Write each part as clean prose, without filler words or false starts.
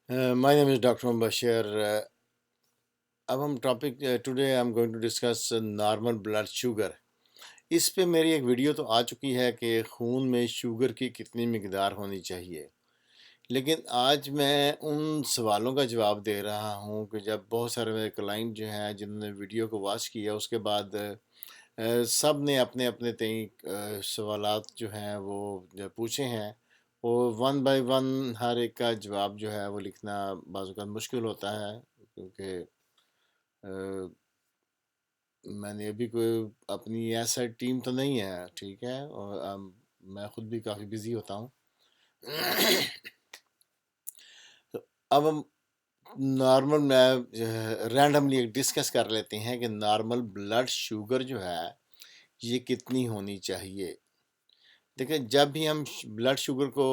My name is Dr. Bashir. अब हम topic today I am going to discuss normal blood sugar. इस पे मेरी एक वीडियो तो आ चुकी है कि खून में शुगर की कितनी मिकदार होनी चाहिए. लेकिन आज मैं उन सवालों का जवाब दे रहा हूँ कि जब बहुत सारे मेरे क्लाइंट जो हैं जिन्होंने वीडियो को वॉच किया उसके बाद सब ने अपने अपने तय सवालात जो हैं वो जो पूछे हैं वो वन बाय वन हर एक का जवाब जो है वो लिखना बाज़ औक़ात मुश्किल होता है क्योंकि अ, मैंने अभी कोई अपनी ऐसा टीम तो नहीं है, ठीक है, और मैं खुद भी काफ़ी बिजी होता हूँ. तो अब हम नॉर्मल में रैंडमली डिस्कस कर लेते हैं कि नॉर्मल ब्लड शुगर जो है ये कितनी होनी चाहिए. देखिए, जब भी हम ब्लड शुगर को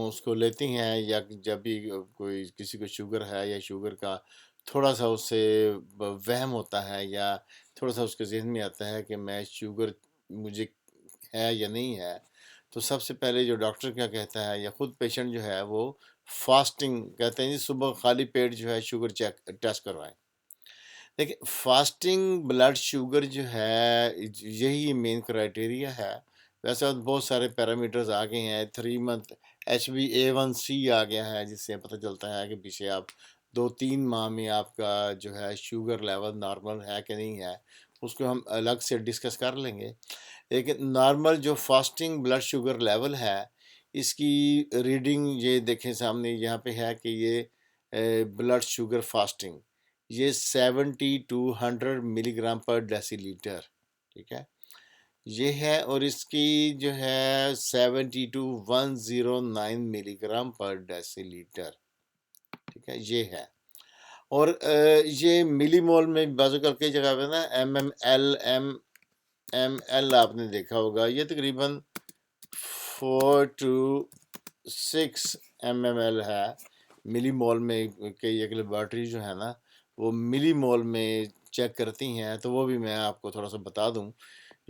उसको लेते हैं या जब भी कोई किसी को शुगर है या शुगर का थोड़ा सा उससे वहम होता है या थोड़ा सा उसके जहन में आता है कि मैं शुगर मुझे है या नहीं है, तो सबसे पहले जो डॉक्टर क्या कहता है या खुद पेशेंट जो है वो फास्टिंग कहते हैं जी, सुबह खाली पेट जो है शुगर चेक टेस्ट करवाएं. देखिए, फास्टिंग ब्लड शुगर जो है यही मेन क्राइटेरिया है. वैसे तो बहुत सारे पैरामीटर्स आ गए हैं. 3 मंथ HbA1c आ गया है जिससे पता चलता है कि पीछे आप 2-3 माह में आपका जो है शुगर लेवल नॉर्मल है कि नहीं है. उसको हम अलग से डिस्कस कर लेंगे. लेकिन नॉर्मल जो फास्टिंग ब्लड शुगर लेवल है इसकी रीडिंग ये देखें सामने यहाँ पे है कि ये ब्लड शुगर फास्टिंग ये 70 to 100 मिलीग्राम पर डेसीलीटर, ठीक है, ये है. और इसकी जो है 70 to 109 मिलीग्राम पर डेसीलीटर, ठीक है, ये है. और ये मिलीमोल में बाजू का कई जगह पे ना MML आपने देखा होगा. ये तकरीबन 4 to 6 mml है. मिली मॉल में कई एक लेबॉर्ट्री जो है ना वो मिली मॉल में चेक करती हैं, तो वो भी मैं आपको थोड़ा सा बता दूं.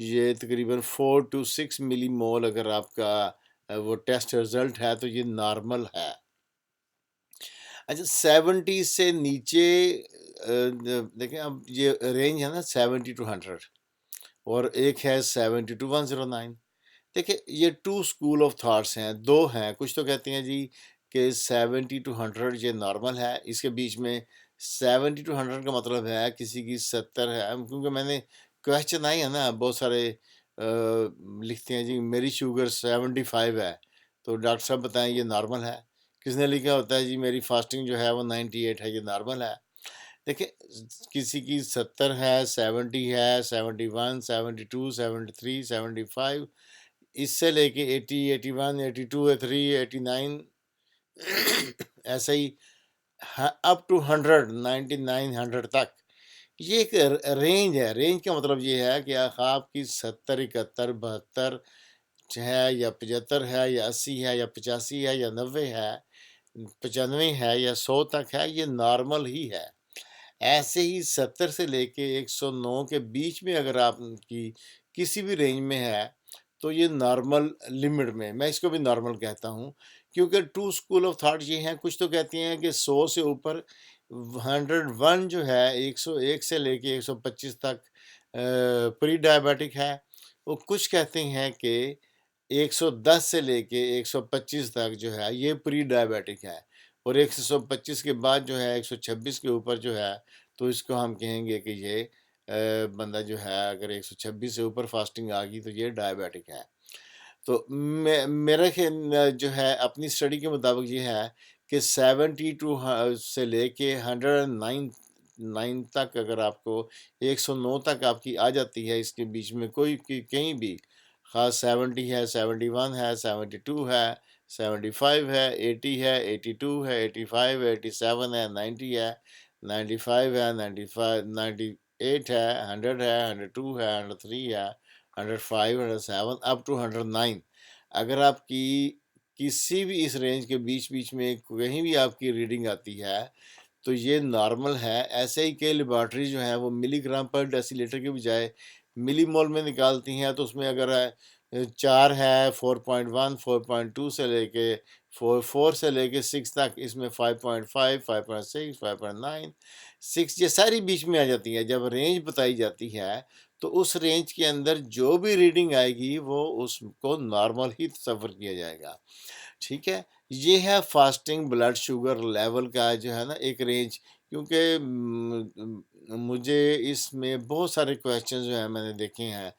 ये तकरीबन 4 to 6 मिली मॉल अगर आपका वो टेस्ट रिजल्ट है तो ये नॉर्मल है. अच्छा, 70 से नीचे देखें, अब ये रेंज है ना 70 to 100 और एक है 70 to 109. देखिए, ये टू स्कूल ऑफ थाट्स हैं, दो हैं. कुछ तो कहते हैं जी कि 70 to 100 ये नॉर्मल है. इसके बीच में 70 to 100 का मतलब है किसी की 70 है. क्योंकि मैंने क्वेश्चन आई है ना बहुत सारे लिखते हैं जी मेरी शुगर 75 है, तो डॉक्टर साहब बताएं ये नॉर्मल है. किसने लिखा होता है जी मेरी फास्टिंग जो है वो 98 है, ये नॉर्मल है. देखिए, किसी की 70 है, 70 है, 71, 72, 73, 75, इससे लेके 80, 81, 82, 83, 89, ऐसे ही अप टू 100, 99, 100 तक. ये एक रेंज है. रेंज का मतलब ये है कि आपकी 70, 71, 72 है या 75 है या 80 है या 85 है या 90 है, 95 है या 100 तक है, ये नॉर्मल ही है. ऐसे ही 70 से लेके 109 के बीच में अगर आपकी किसी भी रेंज में है तो ये नॉर्मल लिमिट में, मैं इसको भी नॉर्मल कहता हूँ. क्योंकि टू स्कूल ऑफ थॉट ये हैं. कुछ तो कहते हैं कि 100 से ऊपर 101 जो है 101 से लेके 125 तक प्री डायबिटिक है. वो कुछ कहते हैं कि 110 से लेके 125 तक जो है ये प्री डायबिटिक है. और 125 के बाद जो है 126 के ऊपर जो है तो इसको हम कहेंगे कि ये बंदा जो है अगर 126 से ऊपर फास्टिंग आ गई तो ये डायबिटिक है. तो मेरा जो है अपनी स्टडी के मुताबिक ये है कि 72 से लेके 109 तक अगर आपको 109 तक आपकी आ जाती है, इसके बीच में कोई कहीं भी ख़ास 70 है, 71 है, 72 है, 75 है, 80 है, 82 है, 85 है, 87 है, 90 है, 95 है, 95, 98 है, 100 है, 102 है, 103 है, 105, 107 अप टू 109. अगर आपकी किसी भी इस रेंज के बीच बीच में कहीं भी आपकी रीडिंग आती है तो ये नॉर्मल है. ऐसे ही कई लेबॉर्ट्री जो हैं वो मिलीग्राम पर डेसीलीटर के बजाय मिलीमोल में निकालती हैं. तो उसमें अगर 4 है, 4.1, 4.2 से लेके فور سے لے کے 6 تک اس میں 5.5 5.6 5.9 6 یہ ساری بیچ میں آ جاتی ہیں. جب رینج بتائی جاتی ہے تو اس رینج کے اندر جو بھی ریڈنگ آئے گی وہ اس کو نارمل ہی تصور کیا جائے گا. ٹھیک ہے، یہ ہے فاسٹنگ بلڈ شوگر لیول کا جو ہے نا ایک رینج. کیونکہ مجھے اس میں بہت سارے کویشچن جو ہیں میں نے دیکھے ہیں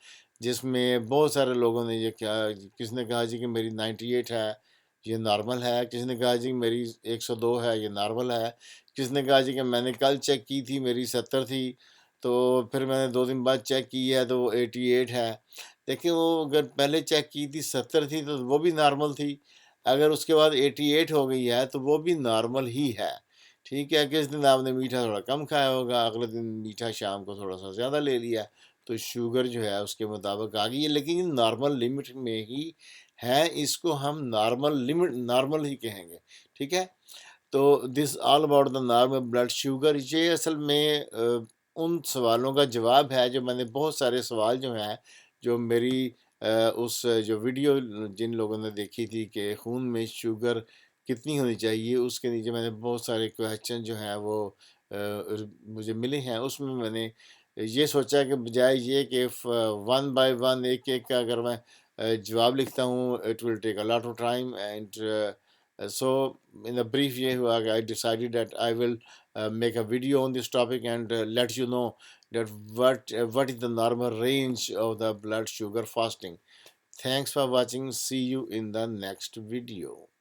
جس میں بہت سارے لوگوں نے یہ کیا، کس نے کہا جی کہ میری 98 ہے یہ نارمل ہے، کس نے کہا جی میری 102 ہے یہ نارمل ہے، کس نے کہا جی کہ میں نے کل چیک کی تھی میری 70 تھی تو پھر میں نے 2 دن بعد چیک کی ہے تو وہ 88 ہے. دیکھیں وہ اگر پہلے چیک کی تھی 70 تھی تو وہ بھی نارمل تھی، اگر اس کے بعد 88 ہو گئی ہے تو وہ بھی نارمل ہی ہے. ٹھیک ہے، کس دن آپ نے میٹھا تھوڑا کم کھایا ہوگا، اگلے دن میٹھا شام کو تھوڑا سا زیادہ لے لیا تو شوگر جو ہے اس کے مطابق آ گئی ہے، لیکن یہ نارمل لمٹ میں ہی ہے، اس کو ہم نارمل لمٹ نارمل ہی کہیں گے. ٹھیک ہے، تو this all about the normal blood sugar. یہ اصل میں ان سوالوں کا جواب ہے جو میں نے بہت سارے سوال جو ہیں جو میری اس جو ویڈیو جن لوگوں نے دیکھی تھی کہ خون میں شوگر کتنی ہونی چاہیے، اس کے نیچے میں نے بہت سارے کویشچن جو ہیں وہ مجھے ملے ہیں. اس میں میں نے یہ سوچا کہ بجائے یہ کہ ون بائی ون ایک ایک کا اگر میں جواب لکھتا ہوں it will take a lot of time and so in a brief یہ ہوا کہ I decided that I will make a video on this topic and let you know that what is the normal range of the blood sugar fasting. Thanks for watching. See you in the next video.